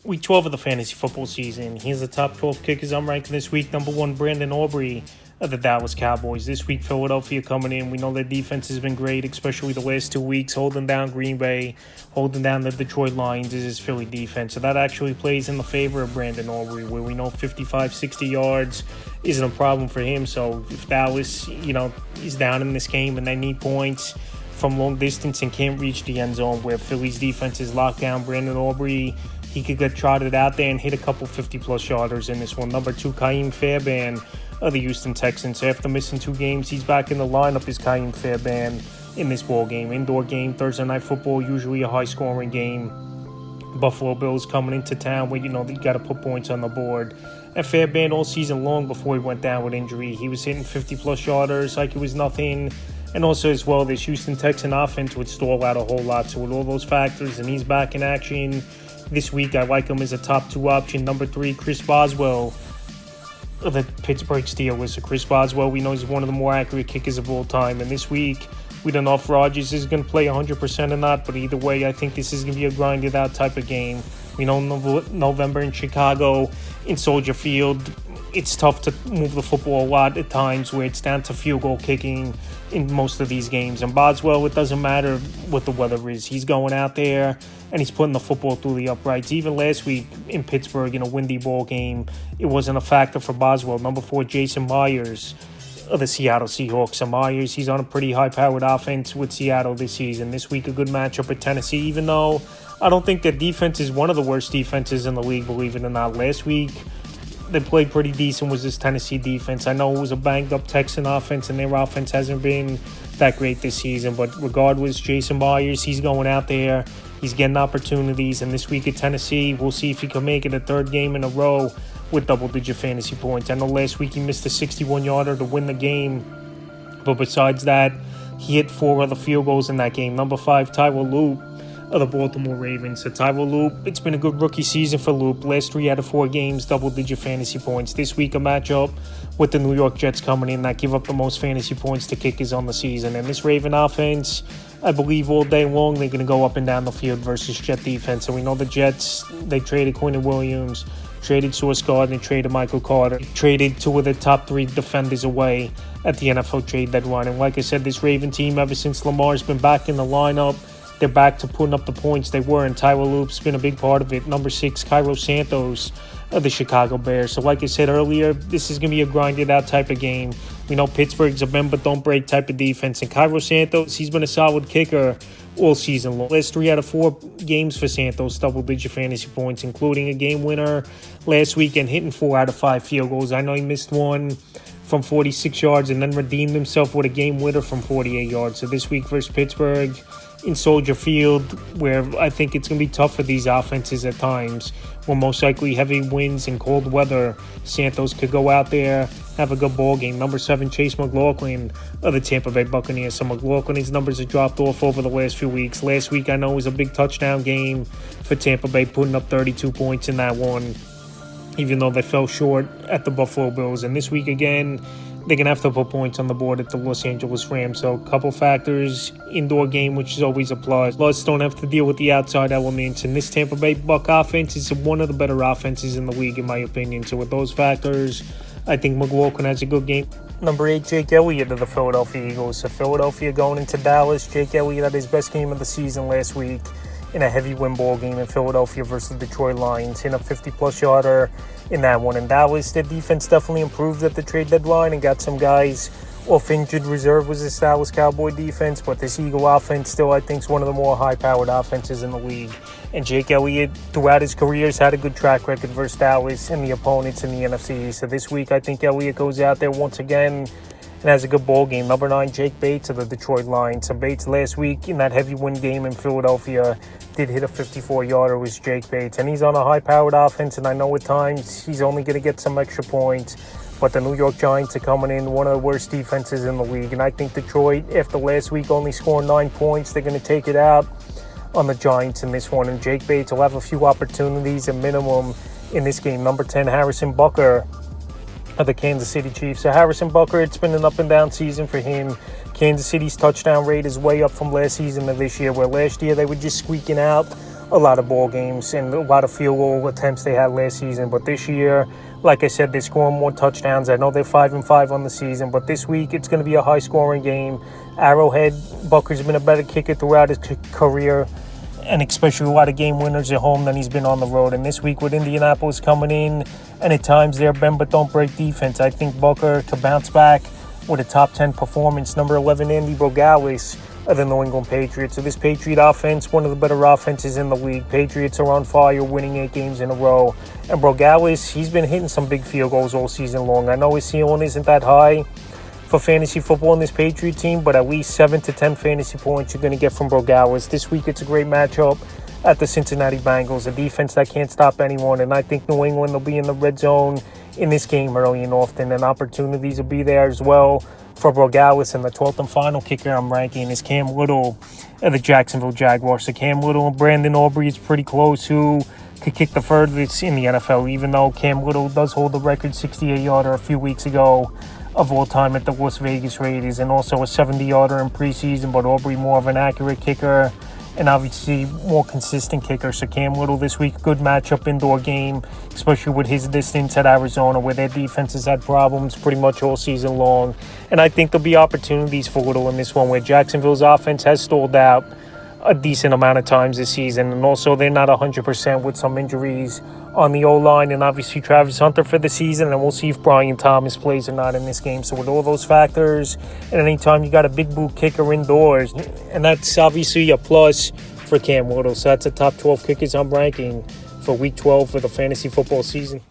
Week 12 of the fantasy football season. Here's the top 12 kickers I'm ranking this week. Number 1, Brandon Aubrey of the Dallas Cowboys. This week, Philadelphia coming in. We know their defense has been great, especially the last 2 weeks, holding down Green Bay, holding down the Detroit Lions is his Philly defense. So that actually plays in the favor of Brandon Aubrey, where we know 55, 60 yards isn't a problem for him. So if Dallas, is down in this game and they need points from long distance and can't reach the end zone, where Philly's defense is locked down, Brandon Aubrey, he could get trotted out there and hit a couple 50-plus yarders in this one. Number 2, Ka'im Fairbairn of the Houston Texans. After missing 2 games, he's back in the lineup as Ka'im Fairbairn in this ball game. Indoor game, Thursday Night Football, usually a high-scoring game. Buffalo Bills coming into town where, you got to put points on the board. And Fairbairn all season long before he went down with injury, he was hitting 50-plus yarders like it was nothing. And also as well, this Houston Texan offense would stall out a whole lot. So with all those factors, and he's back in action this week, I like him as a top 2 option. Number 3, Chris Boswell of the Pittsburgh Steelers. So Chris Boswell, we know he's one of the more accurate kickers of all time. And this week, we don't know if Rodgers is going to play 100% or not. But either way, I think this is going to be a grinded out type of game. We know November in Chicago, in Soldier Field, it's tough to move the football a lot at times where it's down to field goal kicking in most of these games. And Boswell, it doesn't matter what the weather is. He's going out there and he's putting the football through the uprights. Even last week in Pittsburgh in a windy ball game, it wasn't a factor for Boswell. Number 4, Jason Myers of the Seattle Seahawks. So Myers, he's on a pretty high-powered offense with Seattle this season. This week, a good matchup at Tennessee, even though I don't think their defense is one of the worst defenses in the league, believe it or not. Last week, they played pretty decent was this Tennessee defense. I know it was a banged-up Texan offense, and their offense hasn't been that great this season. But regardless, Jason Myers, he's going out there. He's getting opportunities. And this week at Tennessee, we'll see if he can make it a third game in a row with double-digit fantasy points. I know last week he missed a 61-yarder to win the game. But besides that, he hit 4 other field goals in that game. Number 5, Tyler Loop of the Baltimore Ravens. So Tyler Loop, it's been a good rookie season for Loop. Last 3 out of 4 games, double-digit fantasy points. This week, a matchup with the New York Jets coming in that give up the most fantasy points to kickers on the season. And this Raven offense, I believe all day long, they're going to go up and down the field versus Jet defense. And we know the Jets, they traded Quentin Williams, traded Sauce Gardner, traded Michael Carter, traded 2 of the top 3 defenders away at the NFL trade deadline. And like I said, this Raven team, ever since Lamar's been back in the lineup, they're back to putting up the points they were, and Tyler Loop's been a big part of it. Number 6, Cairo Santos of the Chicago Bears. So like I said earlier, this is going to be a grinded-out type of game. We know Pittsburgh's a bend-but-don't-break type of defense, and Cairo Santos, he's been a solid kicker all season long. Last 3 out of 4 games for Santos, double-digit fantasy points, including a game winner last week and hitting 4 out of 5 field goals. I know he missed one from 46 yards and then redeemed himself with a game winner from 48 yards. So this week versus Pittsburgh, in Soldier Field, where I think it's going to be tough for these offenses at times, where most likely heavy winds and cold weather, Santos could go out there, have a good ball game. Number 7, Chase McLaughlin of the Tampa Bay Buccaneers. So McLaughlin's numbers have dropped off over the last few weeks. Last week, I know it was a big touchdown game for Tampa Bay, putting up 32 points in that one, even though they fell short at the Buffalo Bills. And this week, again, they're going to have to put points on the board at the Los Angeles Rams. So a couple factors, indoor game, which is always a plus. Plus, don't have to deal with the outside elements. And this Tampa Bay Buck offense is one of the better offenses in the league, in my opinion. So with those factors, I think McLaughlin has a good game. Number 8, Jake Elliott of the Philadelphia Eagles. So Philadelphia going into Dallas. Jake Elliott had his best game of the season last week in a heavy win ball game in Philadelphia versus the Detroit Lions. Hit a 50-plus yarder in that one. In Dallas, their defense definitely improved at the trade deadline and got some guys off injured reserve was this Dallas Cowboy defense, but this Eagle offense still, I think, is one of the more high-powered offenses in the league. And Jake Elliott, throughout his career, has had a good track record versus Dallas and the opponents in the NFC. So this week, I think Elliott goes out there once again and has a good ball game. Number 9, Jake Bates of the Detroit Lions. So Bates last week in that heavy win game in Philadelphia did hit a 54-yarder with Jake Bates. And he's on a high-powered offense, and I know at times he's only going to get some extra points. But the New York Giants are coming in, one of the worst defenses in the league. And I think Detroit, after last week only scoring 9 points, they're going to take it out on the Giants in this one. And Jake Bates will have a few opportunities at minimum in this game. Number 10, Harrison Butker of the Kansas City Chiefs. So Harrison Butker, it's been an up-and-down season for him. Kansas City's touchdown rate is way up from last season to this year, where last year they were just squeaking out a lot of ball games and a lot of field goal attempts they had last season. But this year, like I said, they're scoring more touchdowns. I know they're 5-5 on the season, but this week it's going to be a high-scoring game. Arrowhead, Butker's been a better kicker throughout his career, and especially a lot of game winners at home than he's been on the road. And this week with Indianapolis coming in, and at times their bend but don't break defense, I think Butker to bounce back with a top 10 performance. Number 11, Andy Bogalis of the New England Patriots. So this Patriot offense, one of the better offenses in the league. Patriots are on fire, winning 8 games in a row. And Bogalis, he's been hitting some big field goals all season long. I know his ceiling isn't that high for fantasy football in this Patriot team, but at least 7 to 10 fantasy points you're going to get from Bogalis. This week it's a great matchup at the Cincinnati Bengals, a defense that can't stop anyone. And I think New England will be in the red zone in this game early and often, and opportunities will be there as well for Bogalis. And the 12th and final kicker I'm ranking is Cam Little of the Jacksonville Jaguars. So Cam Little and Brandon Aubrey is pretty close who could kick the furthest in the NFL, even though Cam Little does hold the record 68-yarder a few weeks ago of all time at the Las Vegas Raiders, and also a 70-yarder in preseason. But Aubrey more of an accurate kicker and obviously more consistent kicker. So Cam Little this week, good matchup indoor game, especially with his distance at Arizona, where their defense has had problems pretty much all season long. And I think there'll be opportunities for Little in this one, where Jacksonville's offense has stalled out a decent amount of times this season, and also they're not 100% with some injuries on the O-line, and obviously Travis Hunter for the season, and we'll see if Brian Thomas plays or not in this game. So with all those factors, and anytime you got a big boot kicker indoors, and that's obviously a plus for Cam Little. So that's the top 12 kickers I'm ranking for Week 12 for the fantasy football season.